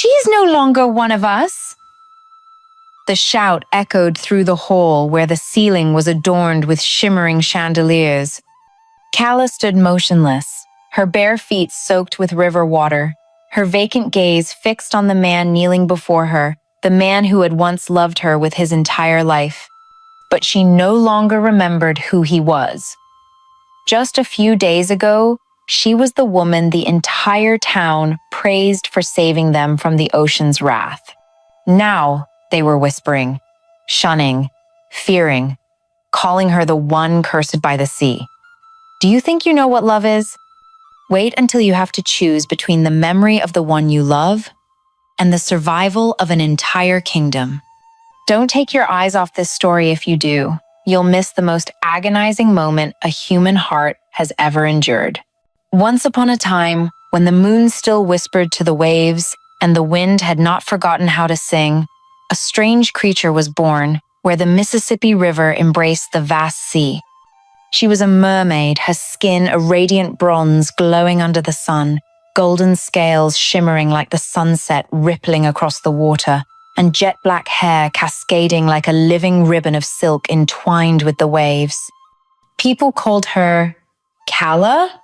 She's no longer one of us." The shout echoed through the hall where the ceiling was adorned with shimmering chandeliers. Calla stood motionless, her bare feet soaked with river water, her vacant gaze fixed on the man kneeling before her, the man who had once loved her with his entire life. But she no longer remembered who he was. Just a few days ago, she was the woman the entire town praised for saving them from the ocean's wrath. Now, they were whispering, shunning, fearing, calling her the one cursed by the sea. Do you think you know what love is? Wait until you have to choose between the memory of the one you love and the survival of an entire kingdom. Don't take your eyes off this story if you do. You'll miss the most agonizing moment a human heart has ever endured. Once upon a time, when the moon still whispered to the waves and the wind had not forgotten how to sing, a strange creature was born where the Mississippi River embraced the vast sea. She was a mermaid, her skin a radiant bronze glowing under the sun, golden scales shimmering like the sunset rippling across the water, and jet-black hair cascading like a living ribbon of silk entwined with the waves. People called her Calla?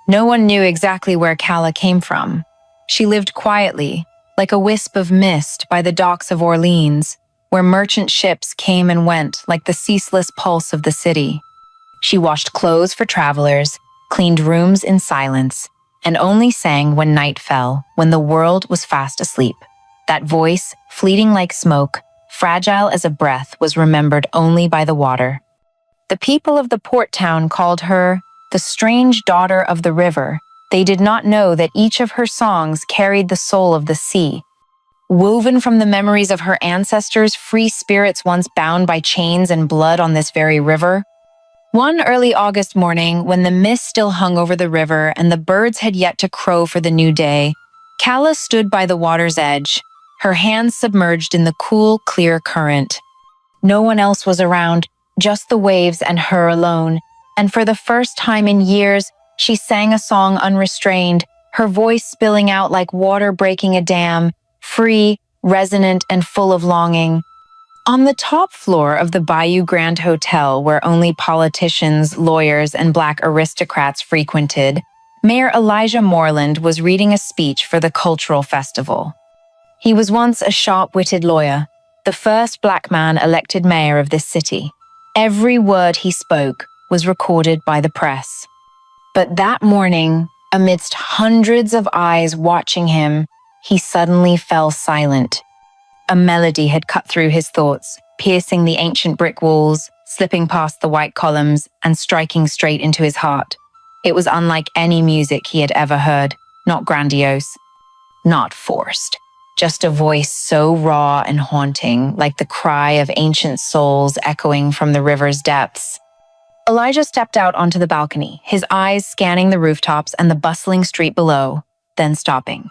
No one knew exactly where Calla came from. She lived quietly, like a wisp of mist by the docks of Orleans, where merchant ships came and went like the ceaseless pulse of the city. She washed clothes for travelers, cleaned rooms in silence, and only sang when night fell, when the world was fast asleep. That voice, fleeting like smoke, fragile as a breath, was remembered only by the water. The people of the port town called her the strange daughter of the river. They did not know that each of her songs carried the soul of the sea. Woven from the memories of her ancestors, free spirits once bound by chains and blood on this very river. One early August morning, when the mist still hung over the river and the birds had yet to crow for the new day, Calla stood by the water's edge, her hands submerged in the cool, clear current. No one else was around, just the waves and her alone, and for the first time in years, she sang a song unrestrained, her voice spilling out like water breaking a dam, free, resonant, and full of longing. On the top floor of the Bayou Grand Hotel, where only politicians, lawyers, and Black aristocrats frequented, Mayor Elijah Moreland was reading a speech for the cultural festival. He was once a sharp-witted lawyer, the first Black man elected mayor of this city. Every word he spoke was recorded by the press. But that morning, amidst hundreds of eyes watching him, he suddenly fell silent. A melody had cut through his thoughts, piercing the ancient brick walls, slipping past the white columns, and striking straight into his heart. It was unlike any music he had ever heard, not grandiose, not forced. Just a voice so raw and haunting, like the cry of ancient souls echoing from the river's depths. Elijah stepped out onto the balcony, his eyes scanning the rooftops and the bustling street below, then stopping.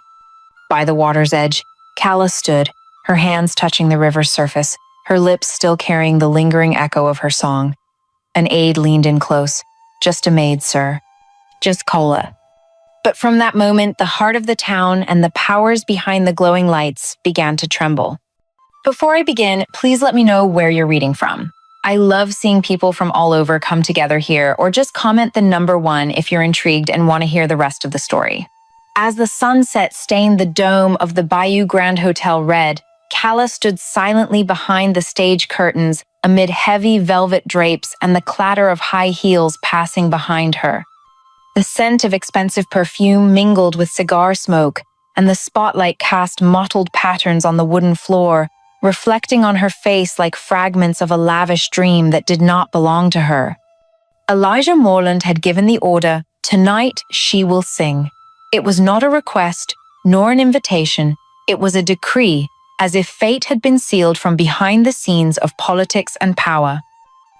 By the water's edge, Calla stood, her hands touching the river's surface, her lips still carrying the lingering echo of her song. An aide leaned in close. "Just a maid, sir. Just Cola." But from that moment, the heart of the town and the powers behind the glowing lights began to tremble. Before I begin, please let me know where you're reading from. I love seeing people from all over come together here, or just comment the number 1 if you're intrigued and want to hear the rest of the story. As the sunset stained the dome of the Bayou Grand Hotel red, Calla stood silently behind the stage curtains amid heavy velvet drapes and the clatter of high heels passing behind her. The scent of expensive perfume mingled with cigar smoke, and the spotlight cast mottled patterns on the wooden floor, reflecting on her face like fragments of a lavish dream that did not belong to her. Elijah Moreland had given the order, "Tonight she will sing." It was not a request, nor an invitation. It was a decree, as if fate had been sealed from behind the scenes of politics and power.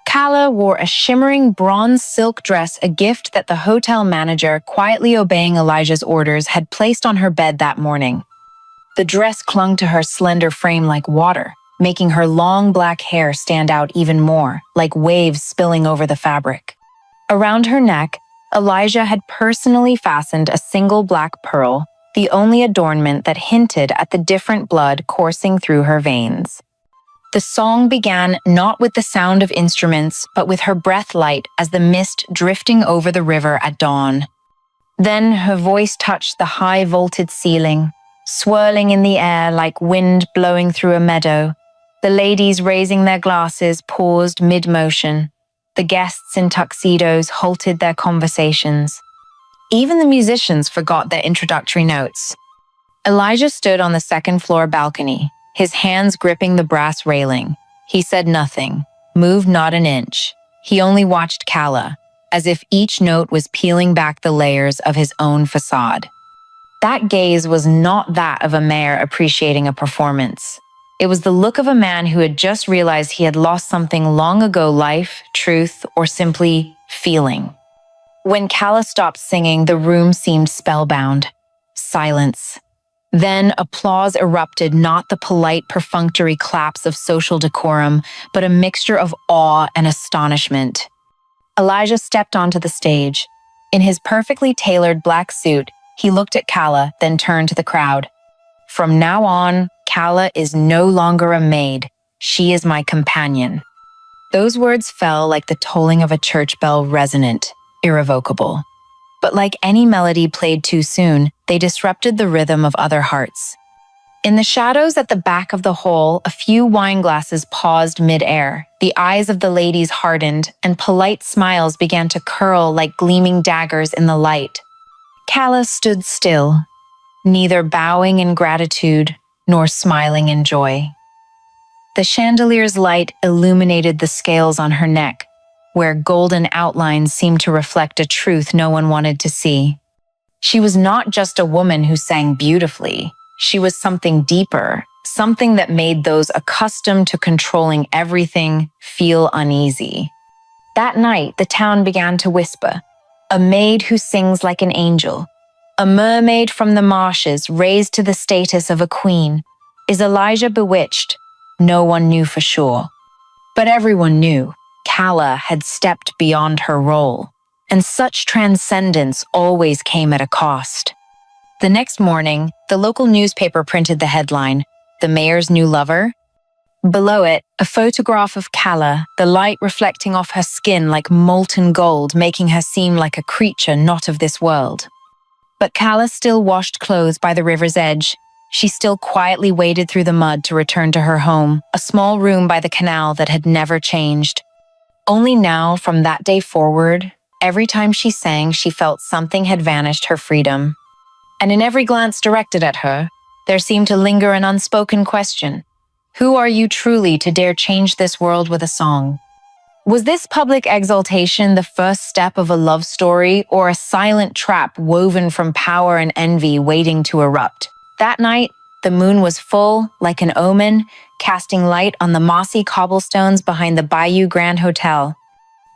Calla wore a shimmering bronze silk dress, a gift that the hotel manager, quietly obeying Elijah's orders, had placed on her bed that morning. The dress clung to her slender frame like water, making her long black hair stand out even more, like waves spilling over the fabric. Around her neck, Elijah had personally fastened a single black pearl, the only adornment that hinted at the different blood coursing through her veins. The song began not with the sound of instruments, but with her breath light as the mist drifting over the river at dawn. Then her voice touched the high-vaulted ceiling, swirling in the air like wind blowing through a meadow. The ladies raising their glasses paused mid-motion. The guests in tuxedos halted their conversations. Even the musicians forgot their introductory notes. Elijah stood on the second-floor balcony, his hands gripping the brass railing. He said nothing, moved not an inch. He only watched Calla, as if each note was peeling back the layers of his own facade. That gaze was not that of a mayor appreciating a performance. It was the look of a man who had just realized he had lost something long ago: life, truth, or simply feeling. When Calla stopped singing, the room seemed spellbound. Silence. Then applause erupted, not the polite, perfunctory claps of social decorum, but a mixture of awe and astonishment. Elijah stepped onto the stage. In his perfectly tailored black suit, he looked at Calla, then turned to the crowd. "From now on, Calla is no longer a maid. She is my companion." Those words fell like the tolling of a church bell, resonant, irrevocable. But like any melody played too soon, they disrupted the rhythm of other hearts. In the shadows at the back of the hall, a few wine glasses paused mid-air. The eyes of the ladies hardened, and polite smiles began to curl like gleaming daggers in the light. Calla stood still, neither bowing in gratitude nor smiling in joy. The chandelier's light illuminated the scales on her neck, where golden outlines seemed to reflect a truth no one wanted to see. She was not just a woman who sang beautifully. She was something deeper, something that made those accustomed to controlling everything feel uneasy. That night, the town began to whisper, "A maid who sings like an angel. A mermaid from the marshes raised to the status of a queen. Is Elijah bewitched?" No one knew for sure. But everyone knew Calla had stepped beyond her role, and such transcendence always came at a cost. The next morning, the local newspaper printed the headline, "The Mayor's New Lover." Below it, a photograph of Calla, the light reflecting off her skin like molten gold, making her seem like a creature not of this world. But Calla still washed clothes by the river's edge. She still quietly waded through the mud to return to her home, a small room by the canal that had never changed. Only now, from that day forward, every time she sang, she felt something had vanished her freedom. And in every glance directed at her, there seemed to linger an unspoken question. Who are you truly to dare change this world with a song? Was this public exaltation the first step of a love story, or a silent trap woven from power and envy waiting to erupt? That night, the moon was full, like an omen, casting light on the mossy cobblestones behind the Bayou Grand Hotel.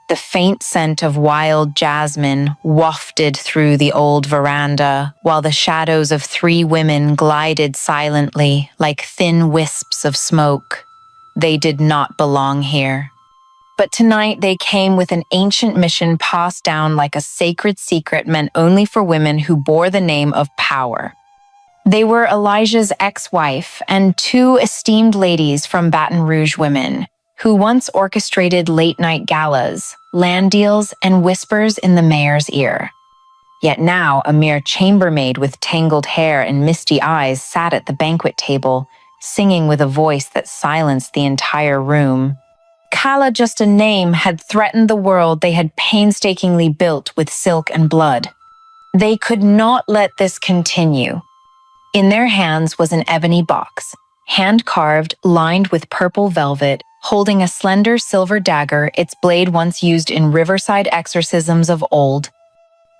The faint scent of wild jasmine wafted through the old veranda, while the shadows of 3 women glided silently like thin wisps of smoke. They did not belong here. But tonight they came with an ancient mission passed down like a sacred secret meant only for women who bore the name of power. They were Elijah's ex-wife and 2 esteemed ladies from Baton Rouge women, who once orchestrated late-night galas, land deals, and whispers in the mayor's ear. Yet now, a mere chambermaid with tangled hair and misty eyes sat at the banquet table, singing with a voice that silenced the entire room. Calla, just a name, had threatened the world they had painstakingly built with silk and blood. They could not let this continue. In their hands was an ebony box, hand-carved, lined with purple velvet, holding a slender silver dagger, its blade once used in riverside exorcisms of old.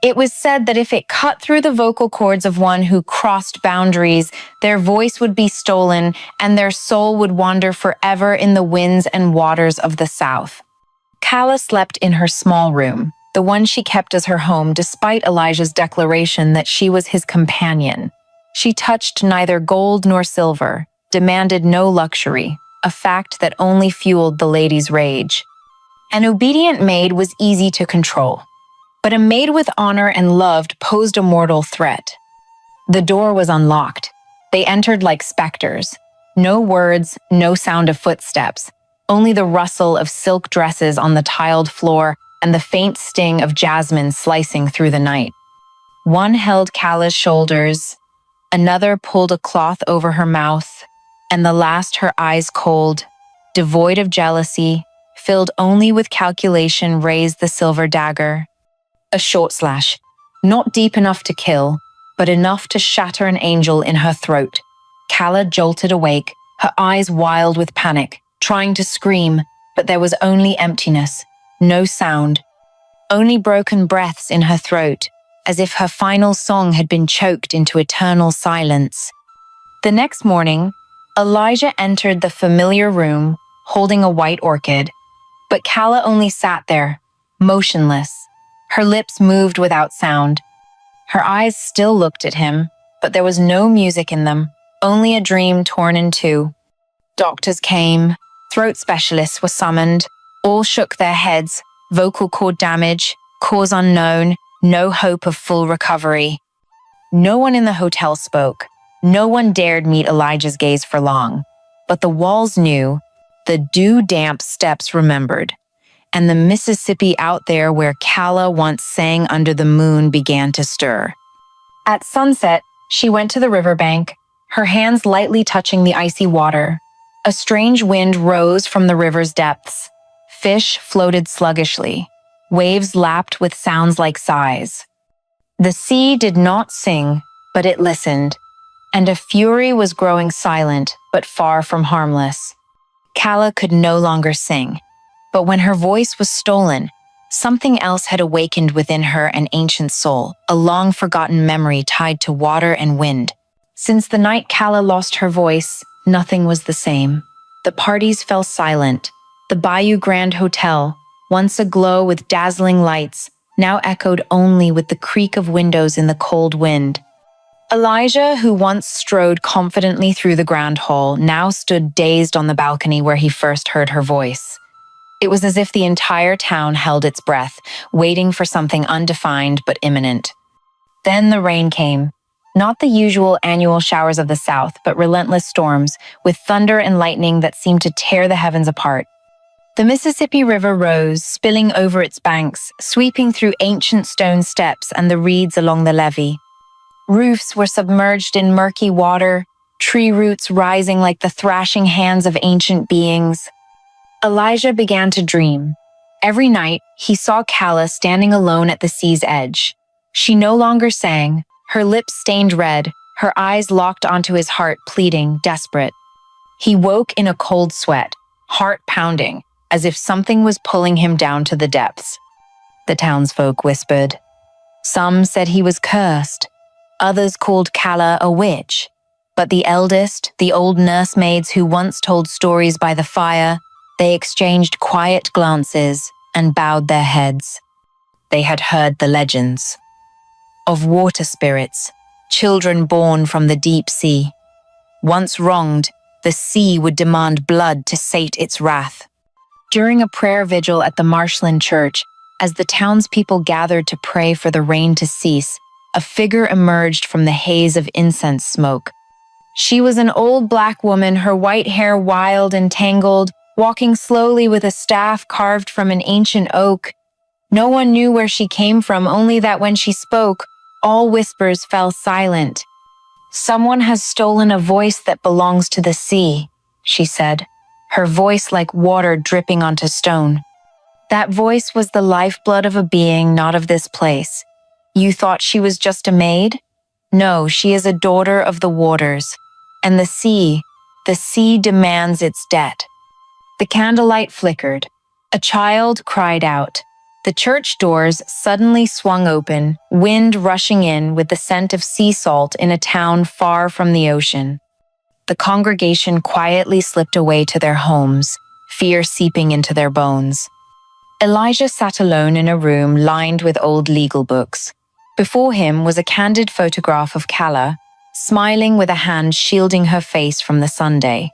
It was said that if it cut through the vocal cords of one who crossed boundaries, their voice would be stolen and their soul would wander forever in the winds and waters of the South. Calla slept in her small room, the one she kept as her home despite Elijah's declaration that she was his companion. She touched neither gold nor silver, demanded no luxury, a fact that only fueled the lady's rage. An obedient maid was easy to control, but a maid with honor and love posed a mortal threat. The door was unlocked. They entered like specters. No words, no sound of footsteps, only the rustle of silk dresses on the tiled floor and the faint sting of jasmine slicing through the night. One held Cala's shoulders, another pulled a cloth over her mouth, and the last her eyes cold, devoid of jealousy, filled only with calculation, raised the silver dagger. A short slash, not deep enough to kill, but enough to shatter an angel in her throat. Cala jolted awake, her eyes wild with panic, trying to scream, but there was only emptiness, no sound, only broken breaths in her throat, as if her final song had been choked into eternal silence. The next morning, Elijah entered the familiar room, holding a white orchid, but Cala only sat there, motionless. Her lips moved without sound. Her eyes still looked at him, but there was no music in them, only a dream torn in two. Doctors came, throat specialists were summoned, all shook their heads, vocal cord damage, cause unknown, no hope of full recovery. No one in the hotel spoke. No one dared meet Elijah's gaze for long. But the walls knew, the dew-damp steps remembered, and the Mississippi out there where Cala once sang under the moon began to stir. At sunset, she went to the riverbank, her hands lightly touching the icy water. A strange wind rose from the river's depths. Fish floated sluggishly. Waves lapped with sounds like sighs. The sea did not sing, but it listened, and a fury was growing silent, but far from harmless. Cala could no longer sing, but when her voice was stolen, something else had awakened within her, an ancient soul, a long-forgotten memory tied to water and wind. Since the night Cala lost her voice, nothing was the same. The parties fell silent. The Bayou Grand Hotel, once aglow with dazzling lights, now echoed only with the creak of windows in the cold wind. Elijah, who once strode confidently through the grand hall, now stood dazed on the balcony where he first heard her voice. It was as if the entire town held its breath, waiting for something undefined but imminent. Then the rain came. Not the usual annual showers of the south, but relentless storms, with thunder and lightning that seemed to tear the heavens apart. The Mississippi River rose, spilling over its banks, sweeping through ancient stone steps and the reeds along the levee. Roofs were submerged in murky water, tree roots rising like the thrashing hands of ancient beings. Elijah began to dream. Every night, he saw Cala standing alone at the sea's edge. She no longer sang, her lips stained red, her eyes locked onto his heart, pleading, desperate. He woke in a cold sweat, heart pounding, as if something was pulling him down to the depths. The townsfolk whispered. Some said he was cursed. Others called Cala a witch. But the eldest, the old nursemaids who once told stories by the fire, they exchanged quiet glances and bowed their heads. They had heard the legends of water spirits, children born from the deep sea. Once wronged, the sea would demand blood to sate its wrath. During a prayer vigil at the Marshland Church, as the townspeople gathered to pray for the rain to cease, a figure emerged from the haze of incense smoke. She was an old black woman, her white hair wild and tangled, walking slowly with a staff carved from an ancient oak. No one knew where she came from, only that when she spoke, all whispers fell silent. Someone has stolen a voice that belongs to the sea, she said, her voice like water dripping onto stone. That voice was the lifeblood of a being not of this place. You thought she was just a maid? No, she is a daughter of the waters. And the sea demands its debt. The candlelight flickered. A child cried out. The church doors suddenly swung open, wind rushing in with the scent of sea salt in a town far from the ocean. The congregation quietly slipped away to their homes, fear seeping into their bones. Elijah sat alone in a room lined with old legal books. Before him was a candid photograph of Cala, smiling with a hand shielding her face from the sunday.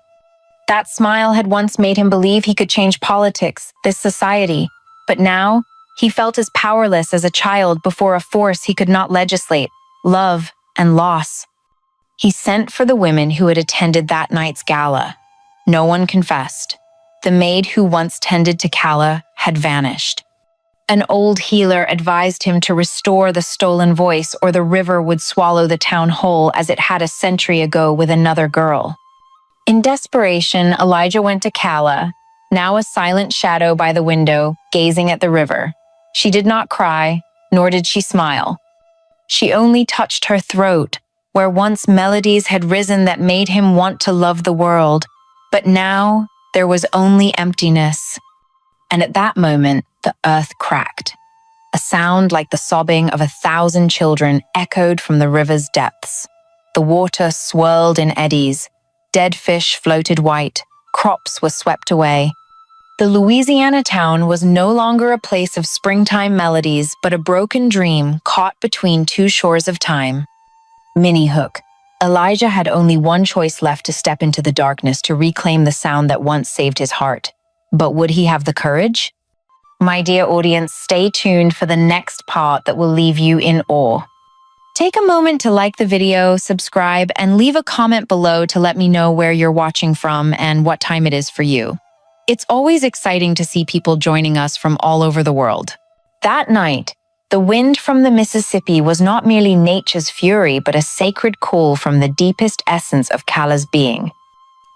That smile had once made him believe he could change politics, this society, but now he felt as powerless as a child before a force he could not legislate, love, and loss. He sent for the women who had attended that night's gala. No one confessed. The maid who once tended to Calla had vanished. An old healer advised him to restore the stolen voice, or the river would swallow the town whole as it had a century ago with another girl. In desperation, Elijah went to Calla, now a silent shadow by the window, gazing at the river. She did not cry, nor did she smile. She only touched her throat, where once melodies had risen that made him want to love the world. But now there was only emptiness. And at that moment, the earth cracked. A sound like the sobbing of 1,000 children echoed from the river's depths. The water swirled in eddies. Dead fish floated white. Crops were swept away. The Louisiana town was no longer a place of springtime melodies, but a broken dream caught between two shores of time. Mini Hook. Elijah had only one choice left: to step into the darkness to reclaim the sound that once saved his heart. But would he have the courage? My dear audience, stay tuned for the next part that will leave you in awe. Take a moment to like the video, subscribe, and leave a comment below to let me know where you're watching from and what time it is for you. It's always exciting to see people joining us from all over the world. That night, the wind from the Mississippi was not merely nature's fury, but a sacred call from the deepest essence of Calla's being.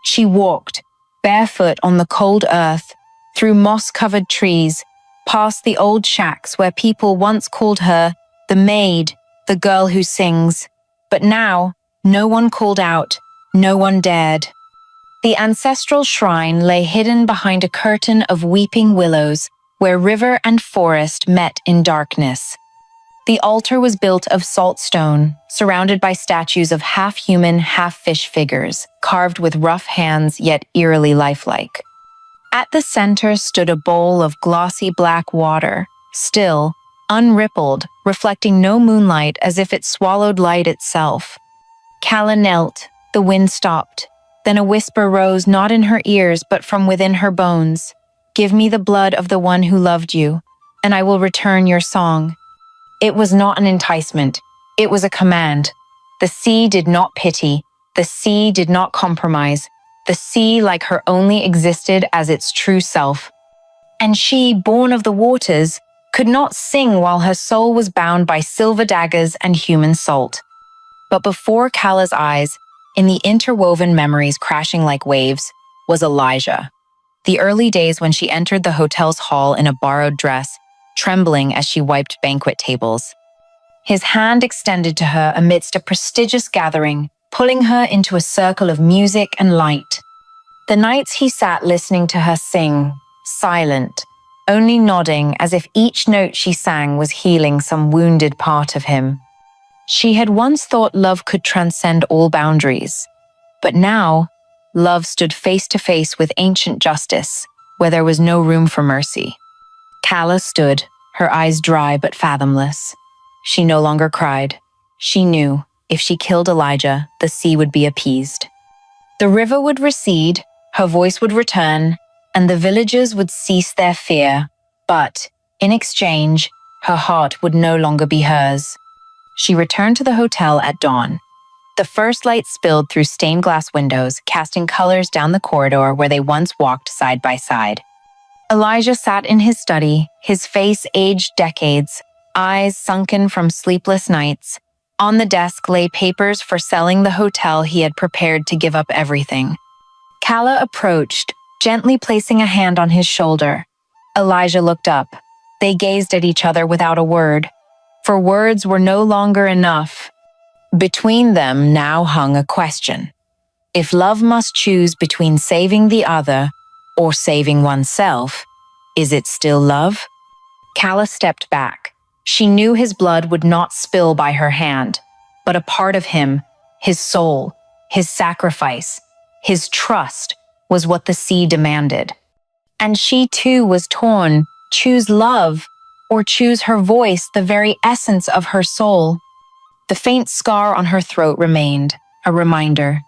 She walked, barefoot on the cold earth, through moss-covered trees, past the old shacks where people once called her the maid, the girl who sings. But now, no one called out, no one dared. The ancestral shrine lay hidden behind a curtain of weeping willows, where river and forest met in darkness. The altar was built of salt stone, surrounded by statues of half-human, half-fish figures, carved with rough hands yet eerily lifelike. At the center stood a bowl of glossy black water, still, unrippled, reflecting no moonlight, as if it swallowed light itself. Calla knelt. The wind stopped. Then a whisper rose, not in her ears, but from within her bones. "Give me the blood of the one who loved you, and I will return your song." It was not an enticement. It was a command. The sea did not pity. The sea did not compromise. The sea, like her, only existed as its true self. And she, born of the waters, could not sing while her soul was bound by silver daggers and human salt. But before Calla's eyes, in the interwoven memories crashing like waves, was Elijah. The early days when she entered the hotel's hall in a borrowed dress, trembling as she wiped banquet tables. His hand extended to her amidst a prestigious gathering, pulling her into a circle of music and light. The nights he sat listening to her sing, silent, only nodding as if each note she sang was healing some wounded part of him. She had once thought love could transcend all boundaries, but now, love stood face to face with ancient justice, where there was no room for mercy. Calla stood, her eyes dry but fathomless. She no longer cried. She knew, if she killed Elijah, the sea would be appeased. The river would recede, her voice would return, and the villagers would cease their fear. But, in exchange, her heart would no longer be hers. She returned to the hotel at dawn. The first light spilled through stained glass windows, casting colors down the corridor where they once walked side by side. Elijah sat in his study, his face aged decades, eyes sunken from sleepless nights. On the desk lay papers for selling the hotel he had prepared to give up everything. Calla approached, gently placing a hand on his shoulder. Elijah looked up. They gazed at each other without a word, for words were no longer enough. Between them now hung a question. If love must choose between saving the other or saving oneself, is it still love? Calla stepped back. She knew his blood would not spill by her hand, but a part of him, his soul, his sacrifice, his trust, was what the sea demanded. And she too was torn. Choose love, or choose her voice, the very essence of her soul. The faint scar on her throat remained, a reminder.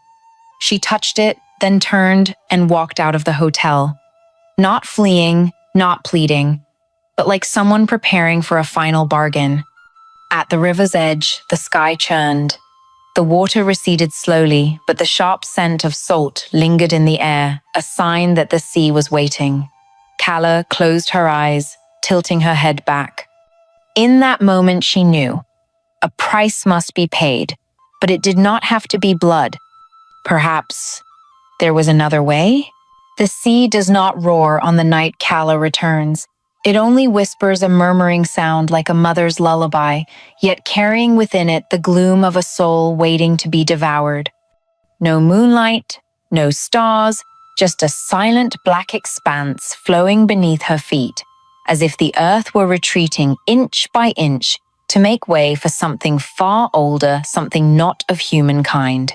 She touched it, then turned and walked out of the hotel. Not fleeing, not pleading, but like someone preparing for a final bargain. At the river's edge, the sky churned. The water receded slowly, but the sharp scent of salt lingered in the air, a sign that the sea was waiting. Calla closed her eyes, tilting her head back. In that moment, she knew. A price must be paid, but it did not have to be blood. Perhaps there was another way? The sea does not roar on the night Calla returns. It only whispers a murmuring sound like a mother's lullaby, yet carrying within it the gloom of a soul waiting to be devoured. No moonlight, no stars, just a silent black expanse flowing beneath her feet, as if the earth were retreating inch by inch to make way for something far older, something not of humankind.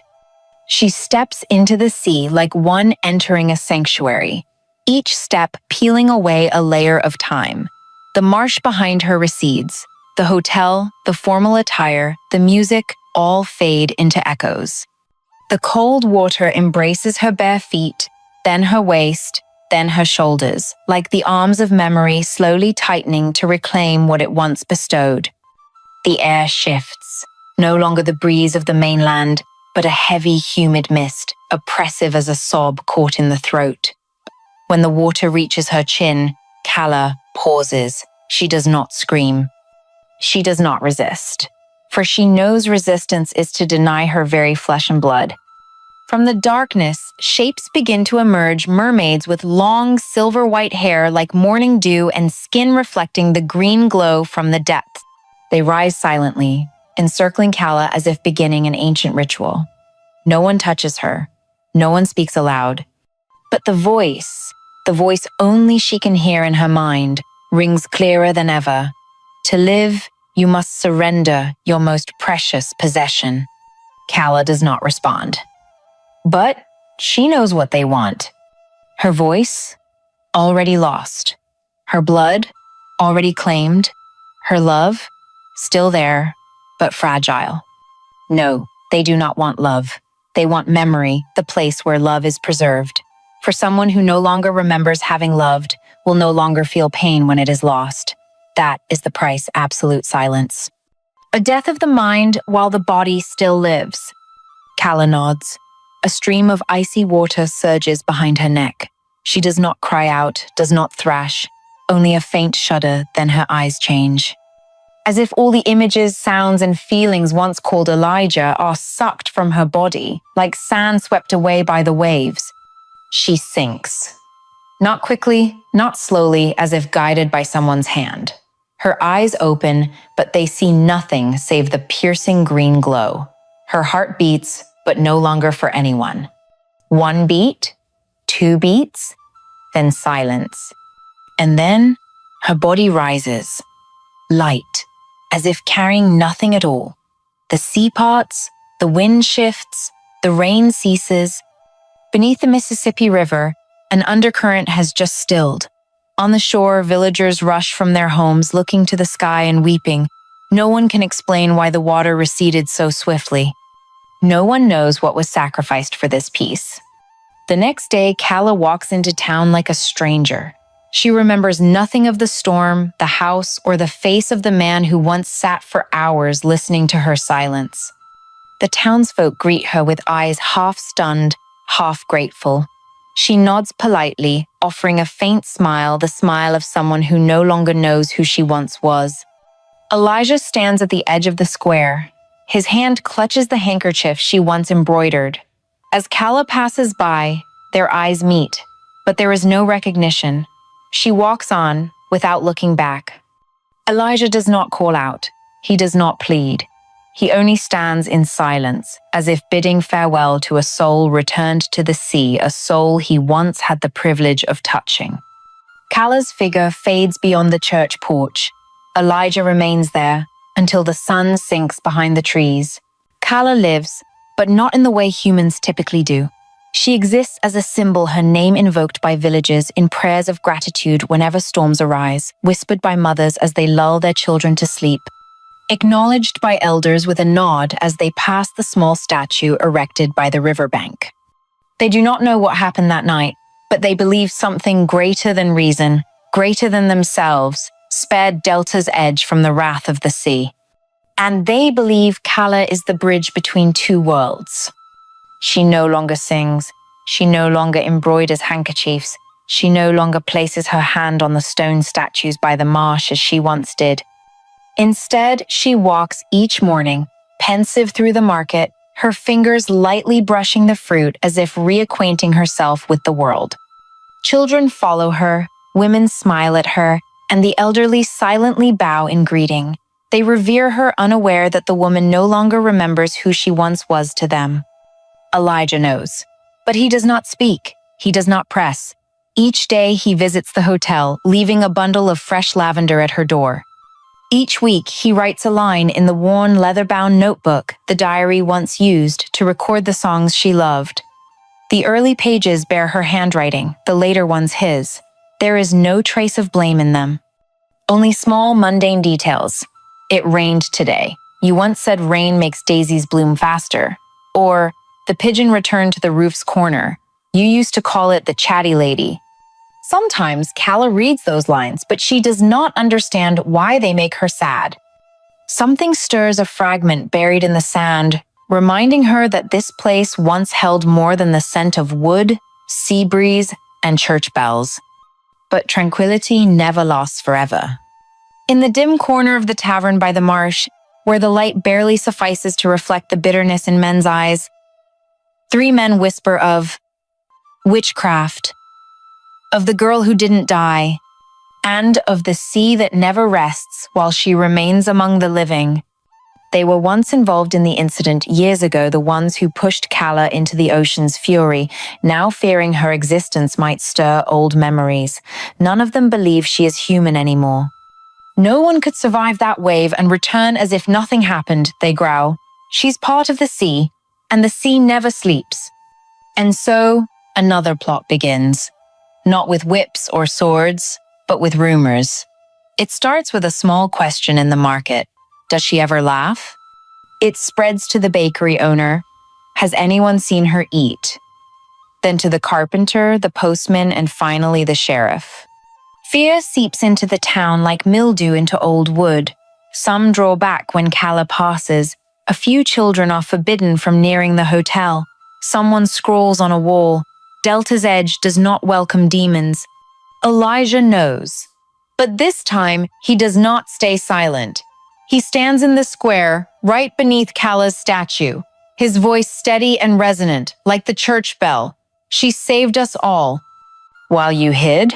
She steps into the sea like one entering a sanctuary, each step peeling away a layer of time. The marsh behind her recedes. The hotel, the formal attire, the music all fade into echoes. The cold water embraces her bare feet, then her waist, then her shoulders, like the arms of memory slowly tightening to reclaim what it once bestowed. The air shifts, no longer the breeze of the mainland, but a heavy, humid mist, oppressive as a sob caught in the throat. When the water reaches her chin, Calla pauses. She does not scream. She does not resist, for she knows resistance is to deny her very flesh and blood. From the darkness, shapes begin to emerge, mermaids with long, silver-white hair like morning dew and skin reflecting the green glow from the depths. They rise silently, encircling Calla as if beginning an ancient ritual. No one touches her. No one speaks aloud. But the voice only she can hear in her mind, rings clearer than ever. To live, you must surrender your most precious possession. Calla does not respond. But she knows what they want. Her voice, already lost. Her blood, already claimed. Her love, still there, but fragile. No, they do not want love. They want memory, the place where love is preserved. For someone who no longer remembers having loved will no longer feel pain when it is lost. That is the price, absolute silence. A death of the mind while the body still lives. Calla nods. A stream of icy water surges behind her neck. She does not cry out, does not thrash, only a faint shudder, then her eyes change. As if all the images, sounds, and feelings once called Elijah are sucked from her body, like sand swept away by the waves. She sinks. Not quickly, not slowly, as if guided by someone's hand. Her eyes open, but they see nothing save the piercing green glow. Her heart beats, but no longer for anyone. 1 beat, 2 beats, then silence. And then her body rises, light, as if carrying nothing at all. The sea parts, the wind shifts, the rain ceases. Beneath the Mississippi River, an undercurrent has just stilled. On the shore, villagers rush from their homes, looking to the sky and weeping. No one can explain why the water receded so swiftly. No one knows what was sacrificed for this peace. The next day, Calla walks into town like a stranger. She remembers nothing of the storm, the house, or the face of the man who once sat for hours listening to her silence. The townsfolk greet her with eyes half stunned, half grateful. She nods politely, offering a faint smile, the smile of someone who no longer knows who she once was. Elijah stands at the edge of the square. His hand clutches the handkerchief she once embroidered. As Calla passes by, their eyes meet, but there is no recognition. She walks on, without looking back. Elijah does not call out. He does not plead. He only stands in silence, as if bidding farewell to a soul returned to the sea, a soul he once had the privilege of touching. Calla's figure fades beyond the church porch. Elijah remains there until the sun sinks behind the trees. Calla lives, but not in the way humans typically do. She exists as a symbol, her name invoked by villagers in prayers of gratitude whenever storms arise, whispered by mothers as they lull their children to sleep, acknowledged by elders with a nod as they pass the small statue erected by the riverbank. They do not know what happened that night, but they believe something greater than reason, greater than themselves, spared Delta's edge from the wrath of the sea. and they believe Kala is the bridge between two worlds. She no longer sings. She no longer embroiders handkerchiefs. She no longer places her hand on the stone statues by the marsh as she once did. Instead, she walks each morning, pensive through the market, her fingers lightly brushing the fruit as if reacquainting herself with the world. Children follow her, women smile at her, and the elderly silently bow in greeting. They revere her, unaware that the woman no longer remembers who she once was to them. Elijah knows, but he does not speak. He does not press. Each day he visits the hotel, leaving a bundle of fresh lavender at her door. Each week he writes a line in the worn leather-bound notebook the diary once used to record the songs she loved. The early pages bear her handwriting, the later ones his. There is no trace of blame in them. Only small, mundane details. It rained today. You once said rain makes daisies bloom faster. Or, the pigeon returned to the roof's corner. You used to call it the chatty lady. Sometimes Kala reads those lines, but she does not understand why they make her sad. Something stirs a fragment buried in the sand, reminding her that this place once held more than the scent of wood, sea breeze, and church bells. But tranquility never lasts forever. In the dim corner of the tavern by the marsh, where the light barely suffices to reflect the bitterness in men's eyes, 3 men whisper of witchcraft, of the girl who didn't die, and of the sea that never rests while she remains among the living. They were once involved in the incident years ago, the ones who pushed Kala into the ocean's fury, now fearing her existence might stir old memories. None of them believe she is human anymore. No one could survive that wave and return as if nothing happened, they growl. She's part of the sea, and the sea never sleeps. And so, another plot begins. Not with whips or swords, but with rumors. It starts with a small question in the market. Does she ever laugh? It spreads to the bakery owner. Has anyone seen her eat? Then to the carpenter, the postman, and finally the sheriff. Fear seeps into the town like mildew into old wood. Some draw back when Kala passes. A few children are forbidden from nearing the hotel. Someone scrawls on a wall, Delta's Edge does not welcome demons. Elijah knows. But this time, he does not stay silent. He stands in the square, right beneath Kala's statue, his voice steady and resonant, like the church bell. She saved us all. While you hid,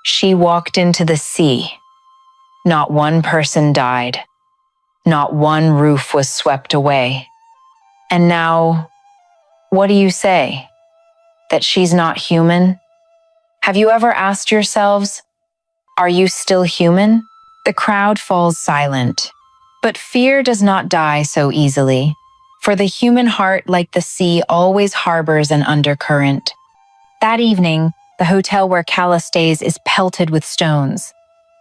she walked into the sea. Not one person died. Not one roof was swept away. And now, what do you say? That she's not human? Have you ever asked yourselves, are you still human? The crowd falls silent. But fear does not die so easily, for the human heart, like the sea, always harbors an undercurrent. That evening, the hotel where Kala stays is pelted with stones.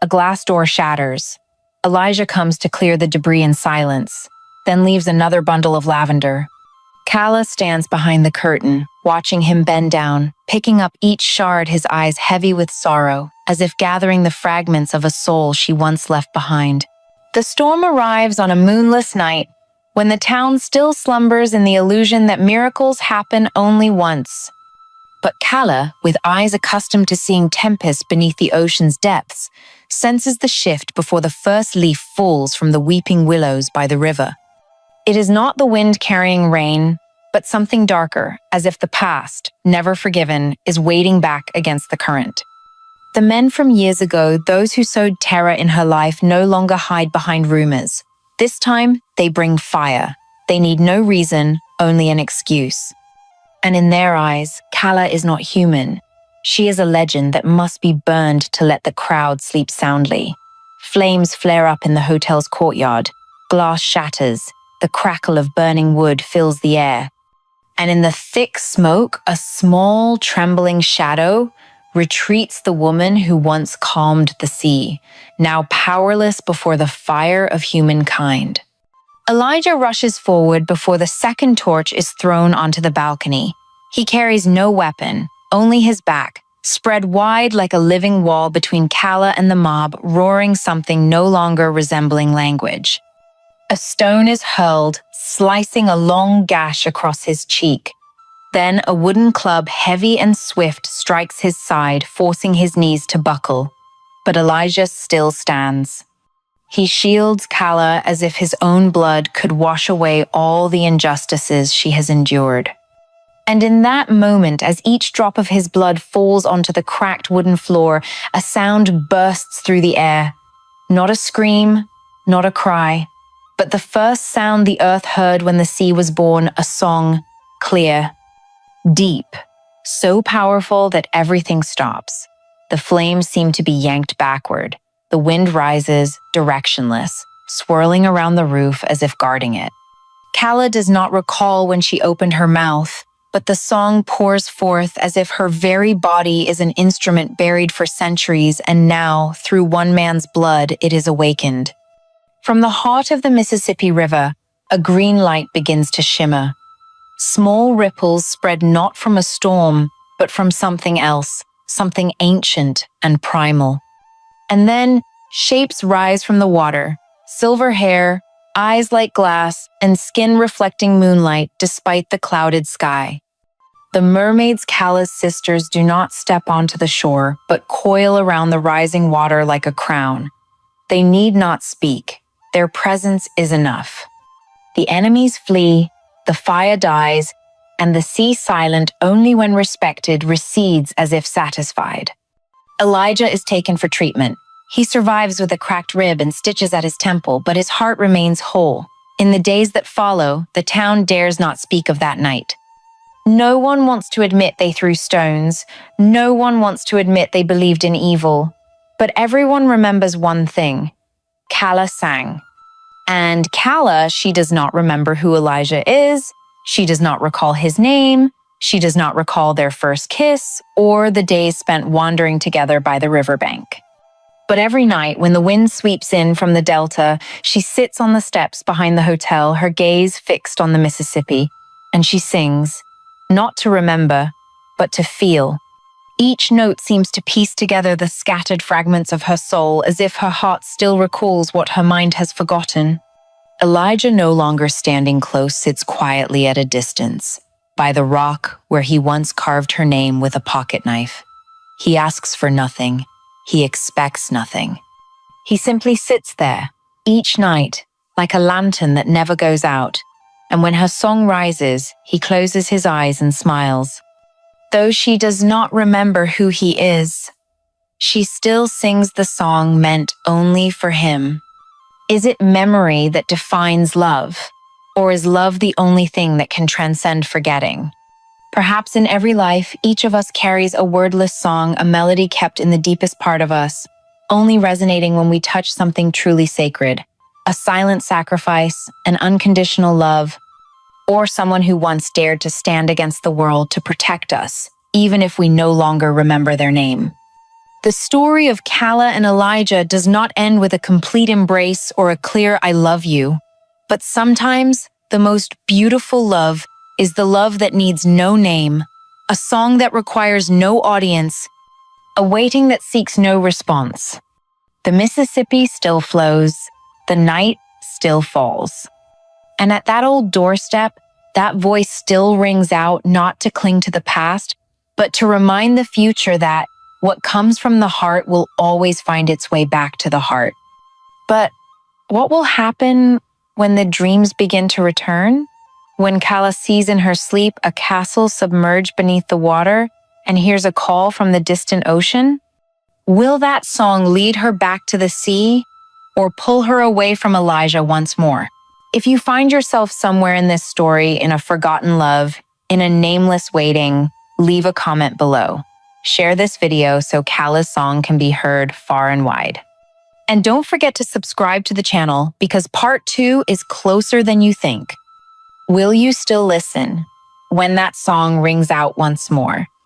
A glass door shatters. Elijah comes to clear the debris in silence, then leaves another bundle of lavender. Kala stands behind the curtain, watching him bend down, picking up each shard, his eyes heavy with sorrow, as if gathering the fragments of a soul she once left behind. The storm arrives on a moonless night, when the town still slumbers in the illusion that miracles happen only once. But Kala, with eyes accustomed to seeing tempests beneath the ocean's depths, senses the shift before the first leaf falls from the weeping willows by the river. It is not the wind carrying rain, but something darker, as if the past, never forgiven, is wading back against the current. The men from years ago, those who sowed terror in her life, no longer hide behind rumors. This time, they bring fire. They need no reason, only an excuse. And in their eyes, Kala is not human. She is a legend that must be burned to let the crowd sleep soundly. Flames flare up in the hotel's courtyard. Glass shatters. The crackle of burning wood fills the air. And in the thick smoke, a small, trembling shadow retreats the woman who once calmed the sea, now powerless before the fire of humankind. Elijah rushes forward before the second torch is thrown onto the balcony. He carries no weapon, only his back, spread wide like a living wall between Kala and the mob, roaring something no longer resembling language. A stone is hurled, slicing a long gash across his cheek. Then a wooden club, heavy and swift, strikes his side, forcing his knees to buckle. But Elijah still stands. He shields Kala as if his own blood could wash away all the injustices she has endured. And in that moment, as each drop of his blood falls onto the cracked wooden floor, a sound bursts through the air. Not a scream, not a cry, but the first sound the earth heard when the sea was born, a song, clear, deep, so powerful that everything stops. The flames seem to be yanked backward. The wind rises, directionless, swirling around the roof as if guarding it. Kala does not recall when she opened her mouth, but the song pours forth as if her very body is an instrument buried for centuries, and now, through one man's blood, it is awakened. From the heart of the Mississippi River, a green light begins to shimmer. Small ripples spread not from a storm, but from something else, something ancient and primal. And then, shapes rise from the water, silver hair, eyes like glass, and skin reflecting moonlight despite the clouded sky. The mermaid's Kala's sisters do not step onto the shore, but coil around the rising water like a crown. They need not speak. Their presence is enough. The enemies flee, the fire dies, and the sea, silent only when respected, recedes as if satisfied. Elijah is taken for treatment. He survives with a cracked rib and stitches at his temple, but his heart remains whole. In the days that follow, the town dares not speak of that night. No one wants to admit they threw stones. No one wants to admit they believed in evil. But everyone remembers one thing. Kala sang. And Kala, she does not remember who Elijah is. She does not recall his name. She does not recall their first kiss or the days spent wandering together by the riverbank. But every night, when the wind sweeps in from the delta, she sits on the steps behind the hotel, her gaze fixed on the Mississippi, and she sings, not to remember, but to feel. Each note seems to piece together the scattered fragments of her soul, as if her heart still recalls what her mind has forgotten. Elijah, no longer standing close, sits quietly at a distance, by the rock where he once carved her name with a pocket knife. He asks for nothing. He expects nothing. He simply sits there, each night, like a lantern that never goes out, and when her song rises, he closes his eyes and smiles. Though she does not remember who he is, she still sings the song meant only for him. Is it memory that defines love, or is love the only thing that can transcend forgetting? Perhaps in every life, each of us carries a wordless song, a melody kept in the deepest part of us, only resonating when we touch something truly sacred, a silent sacrifice, an unconditional love, or someone who once dared to stand against the world to protect us, even if we no longer remember their name. The story of Kala and Elijah does not end with a complete embrace or a clear "I love you," but sometimes the most beautiful love is the love that needs no name, a song that requires no audience, a waiting that seeks no response. The Mississippi still flows, the night still falls. And at that old doorstep, that voice still rings out, not to cling to the past, but to remind the future that what comes from the heart will always find its way back to the heart. But what will happen when the dreams begin to return? When Kala sees in her sleep a castle submerged beneath the water and hears a call from the distant ocean? Will that song lead her back to the sea or pull her away from Elijah once more? If you find yourself somewhere in this story, in a forgotten love, in a nameless waiting, leave a comment below. Share this video so Kala's song can be heard far and wide. And don't forget to subscribe to the channel because part 2 is closer than you think. Will you still listen when that song rings out once more?